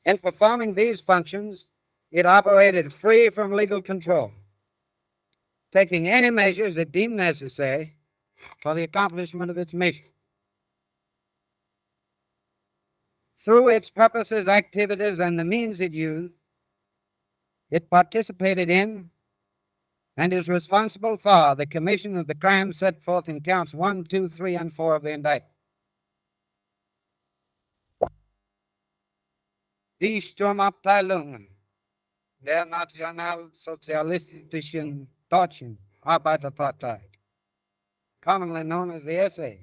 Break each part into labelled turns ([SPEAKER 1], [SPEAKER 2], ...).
[SPEAKER 1] In performing these functions, it operated free from legal control, taking any measures it deemed necessary for the accomplishment of its mission. Through its purposes, activities, and the means it used, it participated in and is responsible for the commission of the crimes set forth in counts 1, 2, 3, and 4 of the indictment. Die Sturmabteilungen der Nationalsozialistischen Deutschen Arbeiterpartei, commonly known as the SA.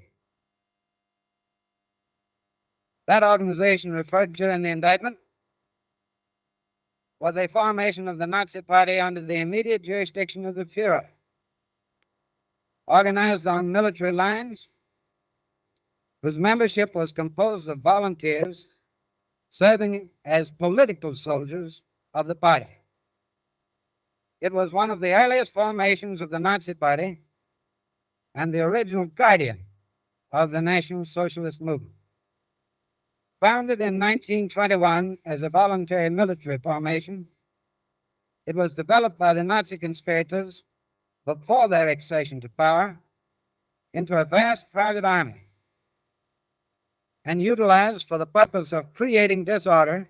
[SPEAKER 1] That organization referred to in the indictment was a formation of the Nazi Party under the immediate jurisdiction of the Führer, organized on military lines, whose membership was composed of volunteers serving as political soldiers of the party. It was one of the earliest formations of the Nazi Party and the original guardian of the National Socialist movement. Founded in 1921 as a voluntary military formation, it was developed by the Nazi conspirators before their accession to power into a vast private army and utilized for the purpose of creating disorder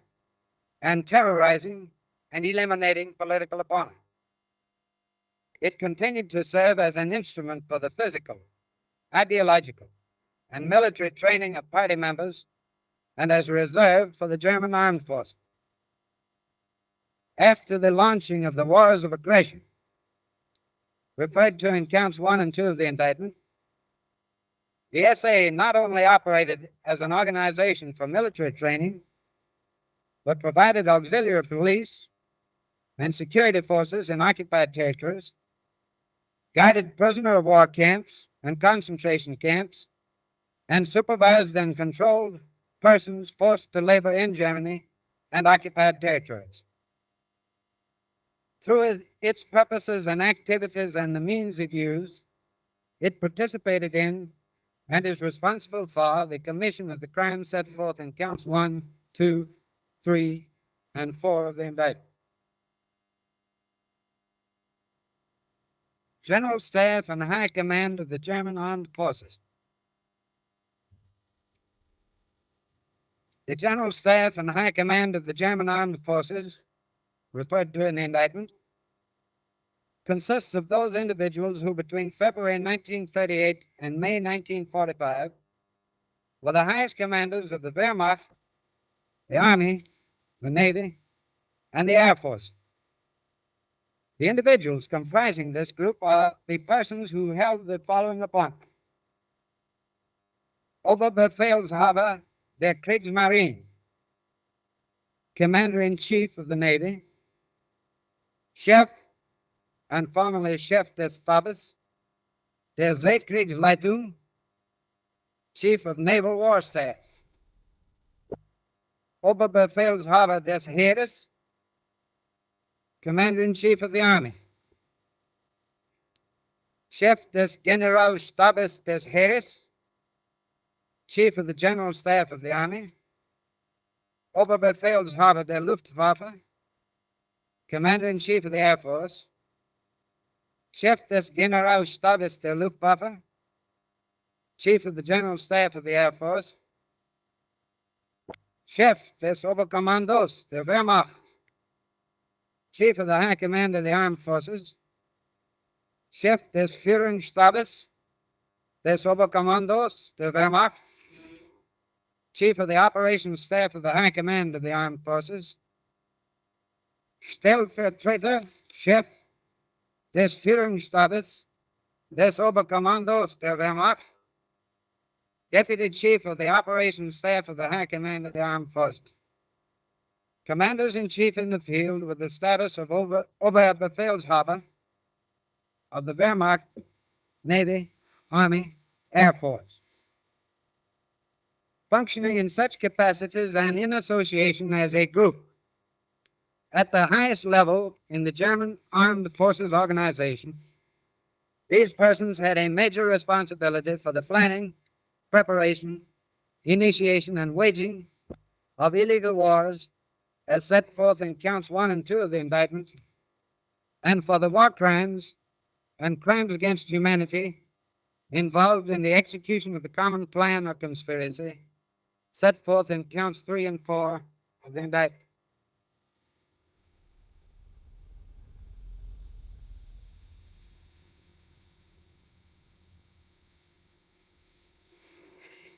[SPEAKER 1] and terrorizing and eliminating political opponents. It continued to serve as an instrument for the physical, ideological, and military training of party members and as a reserve for the German armed forces. After the launching of the wars of aggression, referred to in counts 1 and 2 of the indictment, the SA not only operated as an organization for military training, but provided auxiliary police and security forces in occupied territories, guided prisoner of war camps and concentration camps, and supervised and controlled persons forced to labor in Germany and occupied territories. Through its purposes and activities and the means it used, it participated in and is responsible for the commission of the crimes set forth in counts 1, 2, 3, and 4 of the indictment. General Staff and High Command of the German Armed Forces. The General Staff and High Command of the German Armed Forces, referred to in the indictment, consists of those individuals who between February 1938 and May 1945 were the highest commanders of the Wehrmacht, the Army, the Navy, and the Air Force. The individuals comprising this group are the persons who held the following appointments: Oberbefehlshaber der Kriegsmarine, Commander-in-Chief of the Navy, Chef and formerly Chef des Stabes der Seekriegsleitung, Chief of Naval War Staff, Oberbefehlshaber des Heeres, Commander-in-Chief of the Army, Chef des Generalstabes des Heeres, Chief of the General Staff of the Army, Oberbefehlshaber der Luftwaffe, Commander-in-Chief of the Air Force, Chef des Generalstabes der Luftwaffe, Chief of the General Staff of the Air Force, Chef des Oberkommandos der Wehrmacht, Chief of the High Command of the Armed Forces, Chef des Führungsstabes des Oberkommandos der Wehrmacht, Chief of the Operations Staff of the High Command of the Armed Forces, Stellvertreter Chef des Führungsstabes des Oberkommandos der Wehrmacht, Deputy Chief of the Operations Staff of the High Command of the Armed Forces. Commanders-in-Chief in the field with the status of Oberbefehlshaber of the Wehrmacht, Navy, Army, Air Force. Functioning in such capacities and in association as a group at the highest level in the German Armed Forces organization, these persons had a major responsibility for the planning, preparation, initiation, and waging of illegal wars as set forth in counts 1 and 2 of the indictment, and for the war crimes and crimes against humanity involved in the execution of the common plan or conspiracy set forth in counts 3 and 4 of the indictment.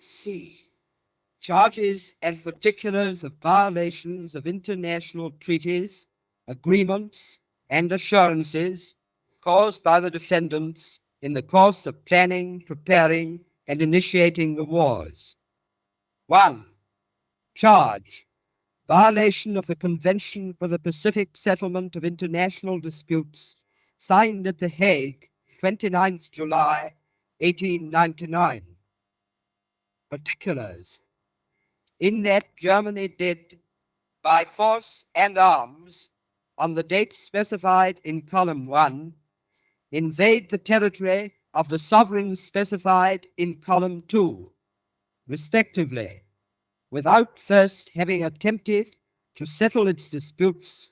[SPEAKER 2] C. Charges and particulars of violations of international treaties, agreements, and assurances caused by the defendants in the course of planning, preparing, and initiating the wars. 1. Charge: violation of the Convention for the Pacific Settlement of International Disputes, signed at The Hague, 29th July, 1899. Particulars: in that Germany did, by force and arms, on the dates specified in column 1, invade the territory of the sovereigns specified in column 2, respectively, without first having attempted to settle its disputes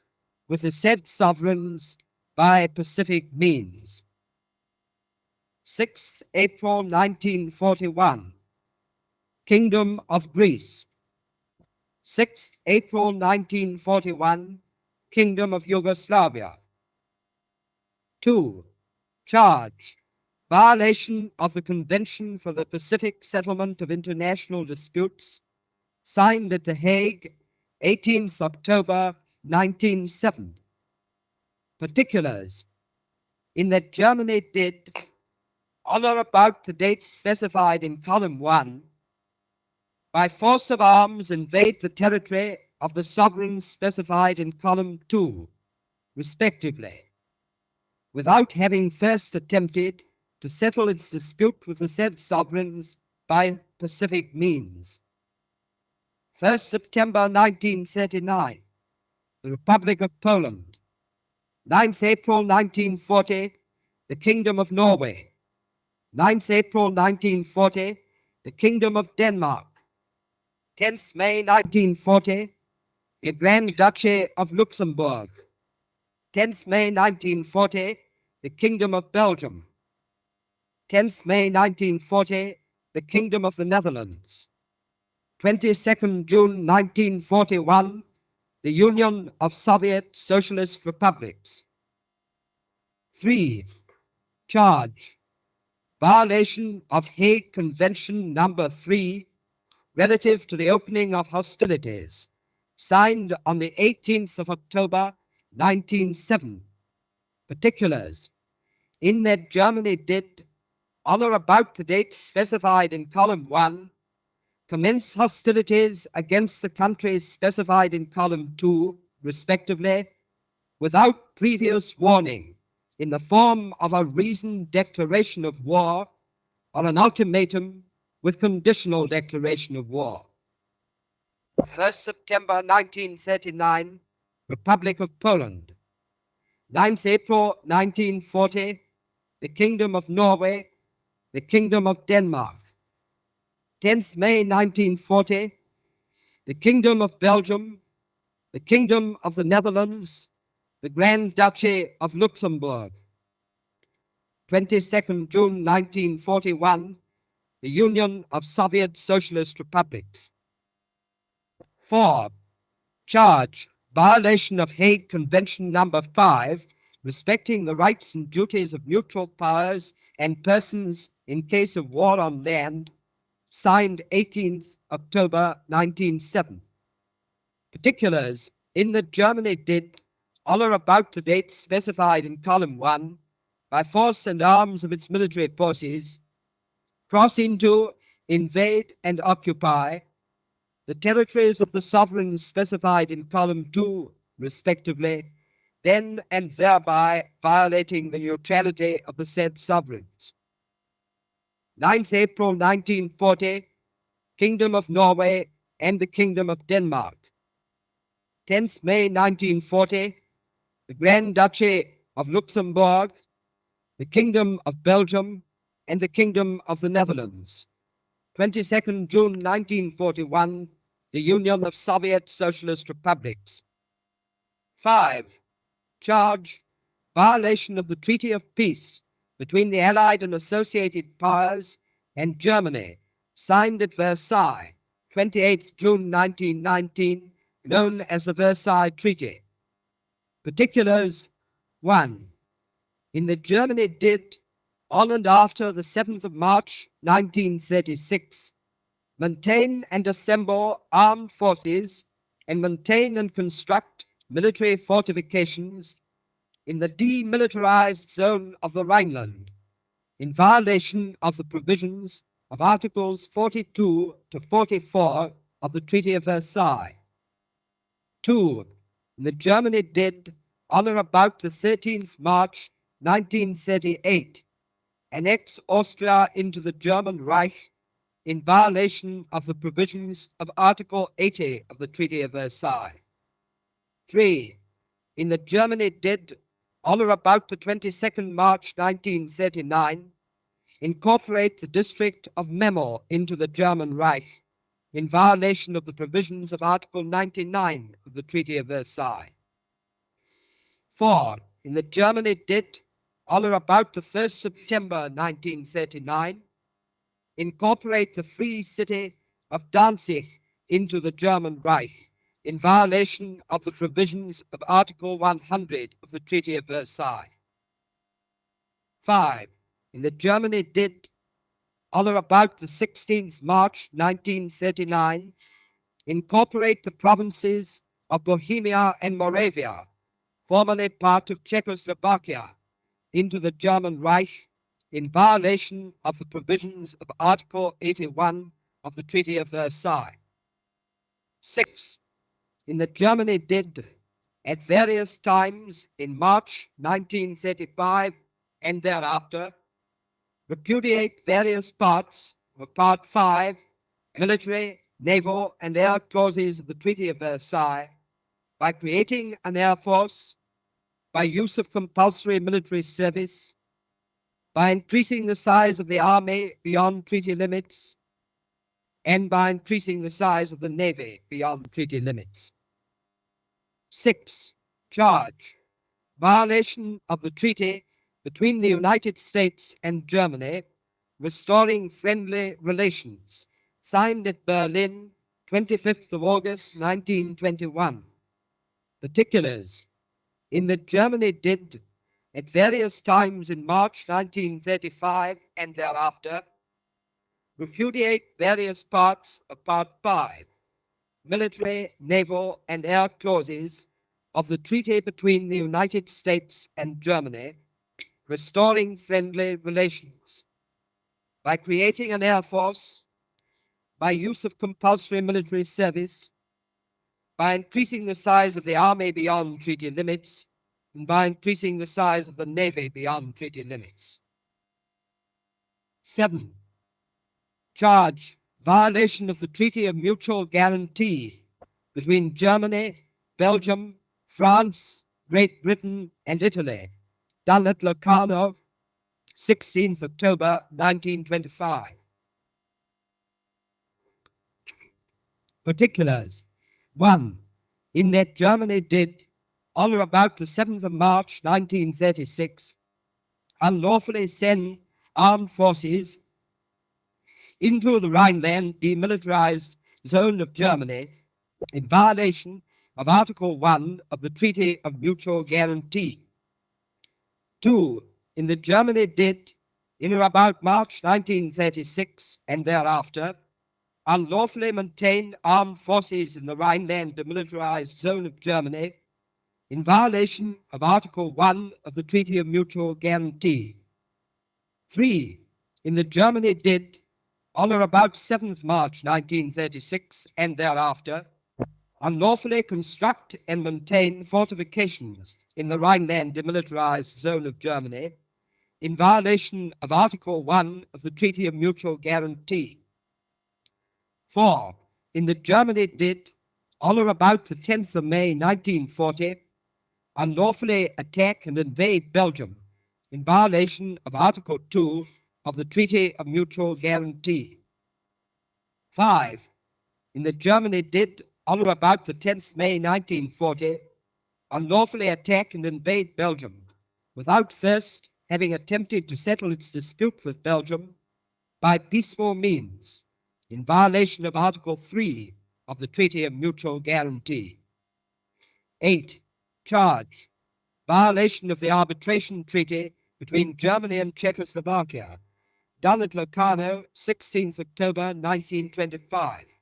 [SPEAKER 2] with the said sovereigns by pacific means. 6th April 1941, Kingdom of Greece. 6th April 1941, Kingdom of Yugoslavia. 2. Charge: violation of the Convention for the Pacific Settlement of International Disputes, signed at The Hague, 18th October 1907. Particulars: in that Germany did, on or about the dates specified in column 1, by force of arms invade the territory of the sovereigns specified in column 2, respectively, without having first attempted to settle its dispute with the said sovereigns by pacific means. 1st September 1939, the Republic of Poland. 9th April 1940, the Kingdom of Norway. 9th April 1940, the Kingdom of Denmark. 10th May 1940, the Grand Duchy of Luxembourg. 10th May 1940, the Kingdom of Belgium. 10th May 1940, the Kingdom of the Netherlands. 22nd June 1941, the Union of Soviet Socialist Republics. 3. Charge: violation of Hague Convention number 3 relative to the opening of hostilities, signed on the 18th of October 1907. Particulars: in that Germany did, on or about the dates specified in column 1, commence hostilities against the countries specified in column 2, respectively, without previous warning, in the form of a reasoned declaration of war or an ultimatum with conditional declaration of war. 1st September 1939, Republic of Poland. 9th April 1940, the Kingdom of Norway, the Kingdom of Denmark. 10th May 1940, the Kingdom of Belgium, the Kingdom of the Netherlands, the Grand Duchy of Luxembourg. 22nd June 1941, the Union of Soviet Socialist Republics. 4. Charge: violation of Hague Convention number 5 respecting the rights and duties of neutral powers and persons in case of war on land, signed 18th October 1907. Particulars: in that Germany did, on or about the dates specified in column 1, by force and arms of its military forces, cross into, invade, and occupy the territories of the sovereigns specified in column 2, respectively, then and thereby violating the neutrality of the said sovereigns. 9th April 1940, Kingdom of Norway and the Kingdom of Denmark. 10th May 1940, the Grand Duchy of Luxembourg, the Kingdom of Belgium, and the Kingdom of the Netherlands. 22nd June 1941, the Union of Soviet Socialist Republics. 5. Charge violation of the Treaty of Peace between the Allied and Associated Powers and Germany, signed at Versailles, 28 June 1919, known as the Versailles Treaty. Particulars: 1. In the Germany did, on and after the 7th of March 1936, maintain and assemble armed forces and maintain and construct military fortifications in the demilitarized zone of the Rhineland, in violation of the provisions of Articles 42 to 44 of the Treaty of Versailles. 2. In the Germany did, on or about the 13th March 1938, annex Austria into the German Reich in violation of the provisions of Article 80 of the Treaty of Versailles. 3. In the Germany did, on or about the 22nd March 1939, incorporate the district of Memel into the German Reich in violation of the provisions of Article 99 of the Treaty of Versailles. 4. In the Germany did, on or about the 1st September 1939, incorporate the free city of Danzig into the German Reich in violation of the provisions of Article 100 of the Treaty of Versailles. 5. In the Germany did, on or about the 16th March 1939, incorporate the provinces of Bohemia and Moravia, formerly part of Czechoslovakia, into the German Reich in violation of the provisions of Article 81 of the Treaty of Versailles. 6. In the Germany did, at various times in March 1935 and thereafter, repudiate various parts of Part 5, military, naval, and air clauses of the Treaty of Versailles by creating an air force, by use of compulsory military service, by increasing the size of the army beyond treaty limits, and by increasing the size of the navy beyond treaty limits. 6. Charge violation of the treaty between the United States and Germany restoring friendly relations, signed at Berlin, 25th of August 1921. Particulars: in the Germany did, at various times in March 1935 and thereafter, repudiate various parts of Part 5, military, naval, and air clauses of the treaty between the United States and Germany, restoring friendly relations, by creating an air force, by use of compulsory military service, by increasing the size of the army beyond treaty limits, and by increasing the size of the navy beyond treaty limits. 7. Charge violation of the Treaty of Mutual Guarantee between Germany, Belgium, France, Great Britain, and Italy, done at Locarno, 16th October 1925. Particulars: 1. In that Germany did, on or about the 7th of March 1936, unlawfully send armed forces into the Rhineland demilitarized zone of Germany in violation of Article 1 of the Treaty of Mutual Guarantee. 2. In the Germany did, in or about March 1936 and thereafter, unlawfully maintain armed forces in the Rhineland demilitarized zone of Germany in violation of Article 1 of the Treaty of Mutual Guarantee. 3. In the Germany did, on or about 7th March 1936 and thereafter, unlawfully construct and maintain fortifications in the Rhineland demilitarized zone of Germany in violation of Article 1 of the Treaty of Mutual Guarantee. 4. In the Germany did, on or about the 10th of May 1940, unlawfully attack and invade Belgium in violation of Article 2 of the Treaty of Mutual Guarantee. 5. In the Germany did, on or about the 10th May 1940, unlawfully attack and invade Belgium without first having attempted to settle its dispute with Belgium by peaceful means, in violation of Article 3 of the Treaty of Mutual Guarantee. 8. Charge: violation of the arbitration treaty between Germany and Czechoslovakia, done at Locarno, 16th October 1925.